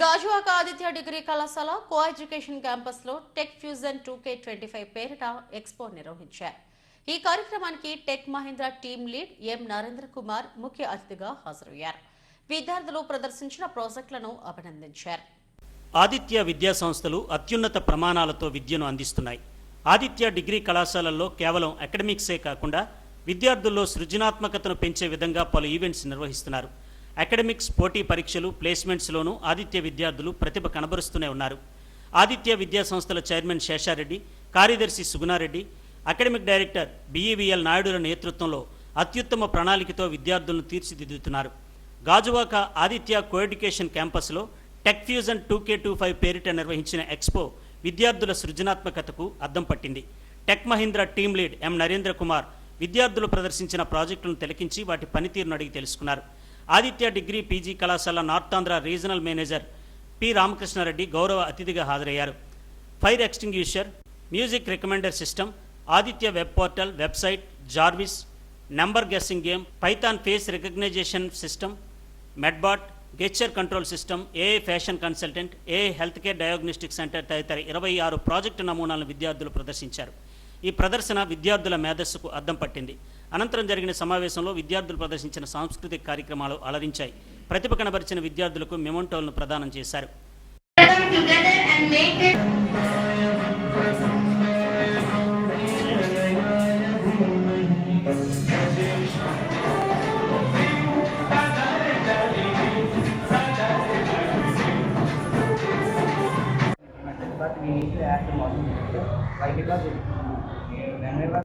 Gajuwaka Aditya degree కళాశాల co education campus లో tech fusion 2K25 పేరిట ఎక్స్పో నిర్వహించారు. ఈ కార్యక్రమానికి టెక్ మహీంద్రా టీమ్ లీడ్ ఎం నరేంద్ర కుమార్ ముఖ్య అతిథిగా హాజరయ్యారు. విద్యార్థులు ప్రదర్శించిన ప్రాజెక్టులను అభినందించారు. ఆదిత్య విద్యా సంస్థలు అత్యున్నత ప్రమాణాలతో విద్యను అందిస్తున్నాయి. ఆదిత్య డిగ్రీ కళాశాలల్లో కేవలం అకాడమిక్సే కాకుండా విద్యార్థుల్లో సృజనాత్మకతను పెంచే విధంగా పలు ఈవెంట్స్ నిర్వహిస్తున్నారు. అకాడమిక్స్, పోటీ పరీక్షలు, ప్లేస్మెంట్స్లోనూ ఆదిత్య విద్యార్థులు ప్రతిభ కనబరుస్తూనే ఉన్నారు. ఆదిత్య విద్యా సంస్థల చైర్మన్ శేషారెడ్డి, కార్యదర్శి సుగుణారెడ్డి, అకాడమిక్ డైరెక్టర్ బిఈవిఎల్ నాయుడుల నేతృత్వంలో అత్యుత్తమ ప్రణాళికతో విద్యార్థులను తీర్చిదిద్దుతున్నారు. గాజువాక ఆదిత్య కో ఎడ్యుకేషన్ క్యాంపస్లో టెక్ ఫ్యూజన్ 2K25 పేరిట నిర్వహించిన ఎక్స్పో విద్యార్థుల సృజనాత్మకతకు అద్దం పట్టింది. టెక్ మహీంద్రా టీమ్ లీడ్ ఎం నరేంద్ర కుమార్ విద్యార్థులు ప్రదర్శించిన ప్రాజెక్టులను తిలకించి వాటి పనితీరును అడిగి తెలుసుకున్నారు. ఆదిత్య డిగ్రీ పీజీ కళాశాల నార్తాంధ్ర రీజనల్ మేనేజర్ పి రామకృష్ణారెడ్డి గౌరవ అతిథిగా హాజరయ్యారు. Fire ఎక్స్టింగ్యూషర్, music recommender system, Aditya web portal, website, Jarvis, number guessing game, Python face recognition system, మెడ్బాట్, gesture control system, AI fashion consultant, AI health care diagnostic centre తదితర 26 project నమూనాలను విద్యార్థులు ప్రదర్శించారు. ఈ ప్రదర్శన విద్యార్థుల మేధస్సుకు అద్దం పట్టింది. అనంతరం జరిగిన సమావేశంలో విద్యార్థులు ప్రదర్శించిన సాంస్కృతిక కార్యక్రమాలు అలరించాయి. ప్రతిభ కనబరిచిన విద్యార్థులకు మెమోంటోలను ప్రదానం చేశారు. But we need to add the module. Why? Because whenever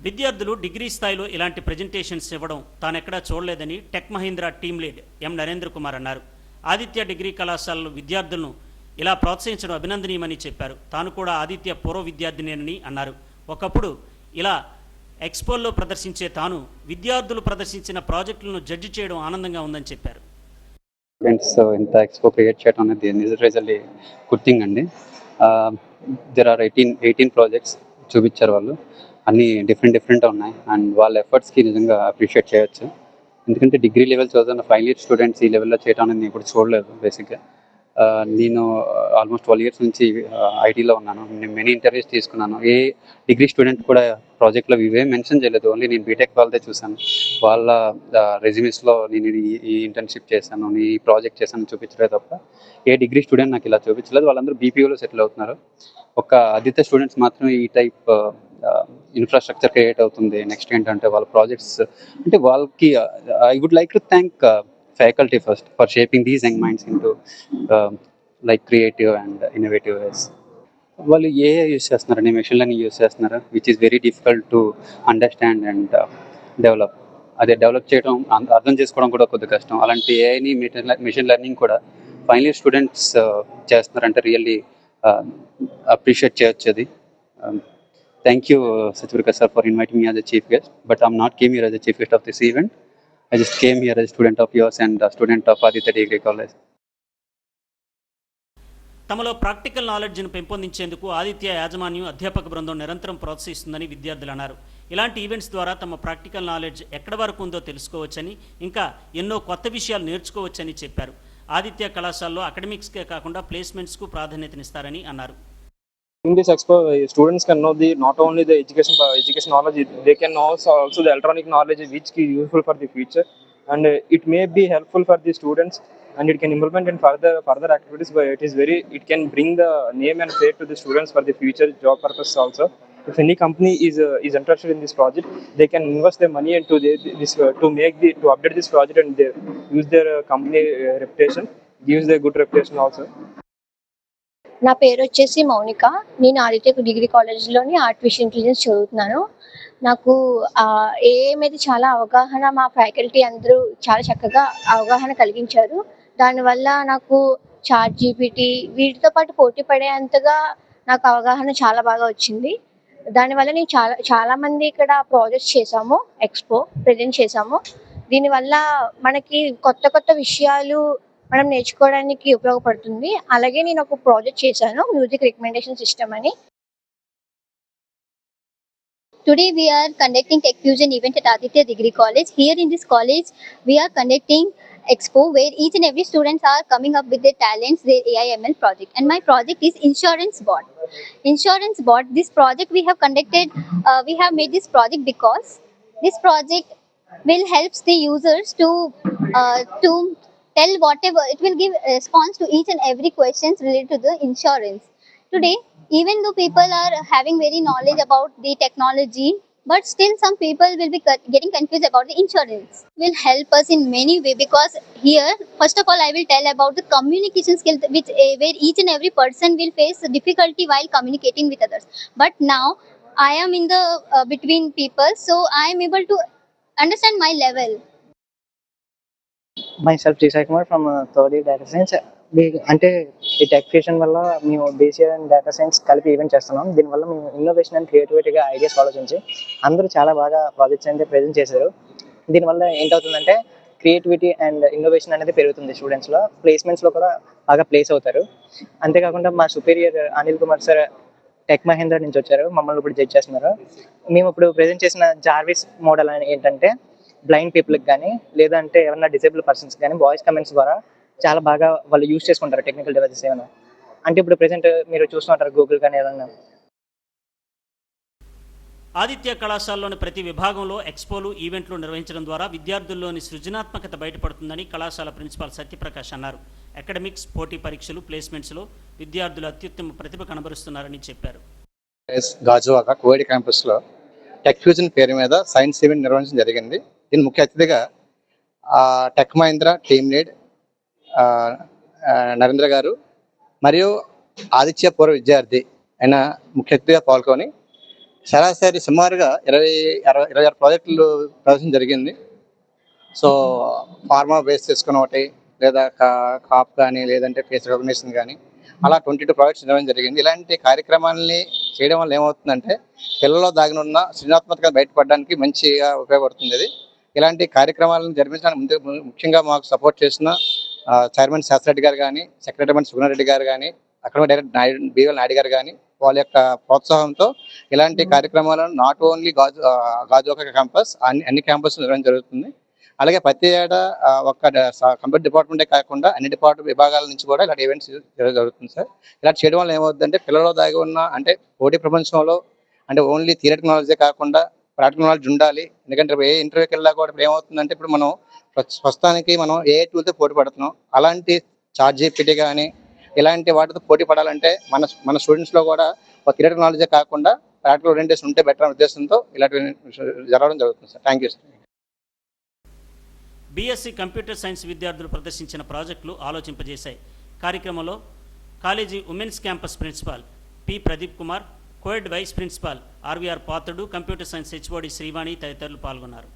విద్యార్థులు డిగ్రీ స్థాయిలో ఇలాంటి ప్రజెంటేషన్స్ ఇవ్వడం తానెక్కడా చూడలేదని టెక్ మహీంద్రా టీమ్ లీడ్ ఎం నరేంద్ర కుమార్ అన్నారు. ఆదిత్య డిగ్రీ కళాశాలలో విద్యార్థులను ఇలా ప్రోత్సహించడం అభినందనీయమని చెప్పారు. తాను కూడా ఆదిత్య పూర్వ విద్యార్థినేనని అన్నారు. ఒకప్పుడు ఇలా ఎక్స్పోల్లో ప్రదర్శించే తాను విద్యార్థులు ప్రదర్శించిన ప్రాజెక్టులను జడ్జి చేయడం ఆనందంగా ఉందని చెప్పారు. ఇంత ఎక్స్పో క్రియేట్ చేయడం అనేది రిజల్ట్లీ గుడ్ థింగ్ అండి. దెర్ ఆర్ 18 ప్రాజెక్ట్స్ చూపించారు వాళ్ళు. అన్నీ డిఫరెంట్ ఉన్నాయి అండ్ వాళ్ళ ఎఫర్ట్స్కి నిజంగా అప్రిషియేట్ చేయొచ్చు. ఎందుకంటే డిగ్రీ లెవెల్ చదువుతున్న ఫైనల్ ఇయర్ స్టూడెంట్స్ ఈ లెవెల్లో చేయడం అనేది నేను ఇప్పుడు చూడలేదు. బేసిక్గా నేను ఆల్మోస్ట్ 12 years నుంచి ఐటీలో ఉన్నాను. నేను మెనీ ఇంటర్వ్యూస్ తీసుకున్నాను. ఏ డిగ్రీ స్టూడెంట్ కూడా ప్రాజెక్ట్లో ఇవే మెన్షన్ చేయలేదు. ఓన్లీ నేను బీటెక్ వాళ్ళదే చూశాను. వాళ్ళ రెజ్యూమేస్లో నేను ఈ ఇంటర్న్షిప్ చేశాను, నేను ఈ ప్రాజెక్ట్ చేశాను చూపించలేదు తప్ప ఏ డిగ్రీ స్టూడెంట్ నాకు ఇలా చూపించలేదు. వాళ్ళందరూ బీపీఓలో సెటిల్ అవుతున్నారు. ఒక ఆదిత్య స్టూడెంట్స్ మాత్రం ఈ టైప్ ఇన్ఫ్రాస్ట్రక్చర్ క్రియేట్ అవుతుంది. నెక్స్ట్ ఏంటంటే వాళ్ళ ప్రాజెక్ట్స్ అంటే వాళ్ళకి I would like to thank faculty first for shaping these young minds into like creative and innovative ways. వాళ్ళు ఏఐ యూస్ చేస్తున్నారండి, మెషిన్ లెర్నింగ్ యూస్ చేస్తున్నారు, which is very difficult to understand and develop. అదే develop చేయడం, అర్థం చేసుకోవడం కూడా కొద్దిగా కష్టం. అలాంటి ఏఐని మెషిన్ లెర్నింగ్ కూడా ఫైనల్ ఇయర్ స్టూడెంట్స్ చేస్తున్నారంటే రియల్లీ అప్రిషియేట్ చేయొచ్చు. అది thank you Satyavika sir for inviting me as a chief guest, but I'm not came here as a chief guest of this event. I just came here as a student of yours and a student of Aditya Degree College. తమలో practical నాలెడ్జ్ను పెంపొందించేందుకు ఆదిత్య యాజమాన్యం, అధ్యాపక బృందం నిరంతరం ప్రోత్సహిస్తుందని విద్యార్థులు అన్నారు. ఇలాంటి events ద్వారా తమ ప్రాక్టికల్ నాలెడ్జ్ ఎక్కడి వరకు ఉందో తెలుసుకోవచ్చని, ఇంకా ఎన్నో కొత్త విషయాలు నేర్చుకోవచ్చని చెప్పారు. ఆదిత్య కళాశాలలో అకాడమిక్స్కే కాకుండా ప్లేస్మెంట్స్కు ప్రాధాన్యతనిస్తారని అన్నారు. In this expo, students can know not only the education knowledge, they can know also the electronic knowledge which is useful for the future, and it may be helpful for the students and it can implement in further activities. But it can bring the name and fame to the students for the future job purpose also. If any company is interested in this project, they can invest their money into this to update this project and they use their company reputation, gives their good reputation also. నా పేరు వచ్చేసి మౌనిక. నేను Aditya degree కాలేజ్లోని artificial intelligence చదువుతున్నాను. నాకు AI మీద చాలా అవగాహన, మా ఫ్యాకల్టీ అందరూ చాలా చక్కగా అవగాహన కలిగించారు. దానివల్ల నాకు చాట్ జీపీటీ వీటితో పాటు పోటీ పడేంతగా నాకు అవగాహన చాలా బాగా వచ్చింది. దానివల్ల నేను చాలా మంది ఇక్కడ ప్రాజెక్ట్స్ చేసాము, ఎక్స్పో ప్రెజెంట్ చేసాము. దీనివల్ల మనకి కొత్త కొత్త విషయాలు మనం నేర్చుకోవడానికి ఉపయోగపడుతుంది. అలాగే నేను ఒక ప్రాజెక్ట్ చేశాను, మ్యూజిక్ రికమెండేషన్ సిస్టమ్ అని. Today we are conducting Tech Fusion event at Aditya Degree College. Here in this college, we are conducting expo where each and every students are coming up with their talents, their AI/ML project. And my project is Insurance Bot. Insurance Bot. This project we have conducted. We have made this project because this project will help the users to tell whatever. It will give response to each and every questions related to the insurance. Today, even though people are having very knowledge about the technology, but still some people will be getting confused about the insurance. Will help us in many way because here, first of all, I will tell about the communication skill which where each and every person will face difficulty while communicating with others. But now I am in the between people, so I am able to understand my level. myself Jisai Kumar from third year data science. అంటే ఈ tech fusion వల్ల మేము BCA and data science కలిపి event చేస్తున్నాం. దీనివల్ల మేము innovation and క్రియేటివిటీగా ideas ఆలోచించి అందరూ చాలా బాగా ప్రాజెక్ట్స్ అయితే ప్రజెంట్ చేశారు. దీనివల్ల ఏంటవుతుందంటే క్రియేటివిటీ అండ్ ఇన్నోవేషన్ అనేది పెరుగుతుంది స్టూడెంట్స్లో, ప్లేస్మెంట్స్లో కూడా బాగా ప్లేస్ అవుతారు. అంతేకాకుండా మా సుపీరియర్ అనిల్ కుమార్ సార్ టెక్ మహేంద్ర నుంచి వచ్చారు, మమ్మల్ని ఇప్పుడు జడ్జ్ చేస్తున్నారు. మేము ఇప్పుడు ప్రజెంట్ చేసిన జార్విస్ మోడల్ అని ఏంటంటే బ్లైండ్ పీపుల్కి కానీ లేదంటే ఎవరైనా డిసేబుల్ పర్సన్స్ కానీ వాయిస్ కమెంట్స్ ద్వారా చాలా బాగా వాళ్ళు యూజ్ చేసుకుంటారు టెక్నికల్ డివైసెస్ ఏమైనా. అంటే ఇప్పుడు ప్రెసెంట్ మీరు చూస్తుంటారు గూగుల్ కానీ ఏదైనా. ఆదిత్య కళాశాలలోని ప్రతి విభాగంలో ఎక్స్పోలు, ఈవెంట్లు నిర్వహించడం ద్వారా విద్యార్థుల్లోని సృజనాత్మకత బయటపడుతుందని కళాశాల ప్రిన్సిపాల్ సత్యప్రకాష్ అన్నారు. అకాడమిక్స్, పోటీ పరీక్షలు, ప్లేస్మెంట్స్లో విద్యార్థులు అత్యుత్తమ ప్రతిభ కనబరుస్తున్నారని చెప్పారు. గాజువాక కోవిడ్ క్యాంపస్లో టెక్ ఫ్యూజన్ పేరు మీద సైన్స్ ఈవెంట్ నిర్వహించడం జరిగింది. దీని ముఖ్య అతిథిగా tech Mahindra team lead Narendra గారు మరియు ఆదిత్య పూర్వ విద్యార్థి అయిన ముఖ్య అతిథిగా పాల్గొని సరాసరి సుమారుగా 26 ప్రాజెక్టులు ప్రదర్శన జరిగింది. సో ఫార్మా బేస్ చేసుకుని ఒకటి, లేదా కాప్ కానీ లేదంటే ఫేస్ రికగ్నిషన్ కానీ అలా 22 ప్రాజెక్ట్స్ నిర్వహించడం జరిగింది. ఇలాంటి కార్యక్రమాలని చేయడం వల్ల ఏమవుతుందంటే పిల్లల్లో దాగిన ఉన్న సృజనాత్మకత బయటపడడానికి మంచిగా ఉపయోగపడుతుంది. ఇది ఇలాంటి కార్యక్రమాలను జరిపించడానికి ముఖ్యంగా మాకు సపోర్ట్ చేసిన చైర్మన్ శాస్త్రెడ్డి గారు కానీ, సెక్రటరీ సుగుణారెడ్డి గారు కానీ, అక్కడ డైరెక్టర్ బిఎల్ నాయుడు గారు కానీ వాళ్ళ యొక్క ప్రోత్సాహంతో ఇలాంటి కార్యక్రమాలను నాట్ ఓన్లీ గాజువాక క్యాంపస్ అన్ని క్యాంపస్ నిర్వహించడం జరుగుతుంది. అలాగే ప్రతి ఏటా ఒక్క కంప్యూటర్ డిపార్ట్మెంటే కాకుండా అన్ని విభాగాల నుంచి కూడా ఇలాంటి ఈవెంట్స్ జరుగుతుంది సార్. ఇలా చేయడం వల్ల ఏమవుతుందంటే పిల్లల్లో దాగి ఉన్న అంటే పోటీ ప్రపంచంలో అంటే ఓన్లీ థియరిటికల్ నాలెడ్జే కాకుండా ప్రాక్టికల్ నాలెడ్జ్ ఉండాలి. ఎందుకంటే ఏ ఇంటర్వ్యూకి వెళ్ళా కూడా ఇప్పుడు ఏమవుతుందంటే ఇప్పుడు మనం ప్రస్తుతానికి మనం ఏ టూల్తో పోటీ పడుతున్నాం, అలాంటి ChatGPT కానీ ఇలాంటి వాటితో పోటీ పడాలంటే మన స్టూడెంట్స్లో కూడా ఒక థియరిటికల్ నాలెడ్జే కాకుండా ప్రాక్టికల్ ఓరియంటేషన్ ఉంటే బెటర్ అనే ఉద్దేశంతో ఇలాంటి జరగడం జరుగుతుంది sir. Thank you sir. BSc computer science విద్యార్థులు ప్రదర్శించిన ప్రాజెక్టులు ఆలోచింపజేశాయి. కార్యక్రమంలో college women's campus principal P Pradeep Kumar, coed vice principal RVR Patrudu, computer science HOD Srivani తదితరులు పాల్గొన్నారు.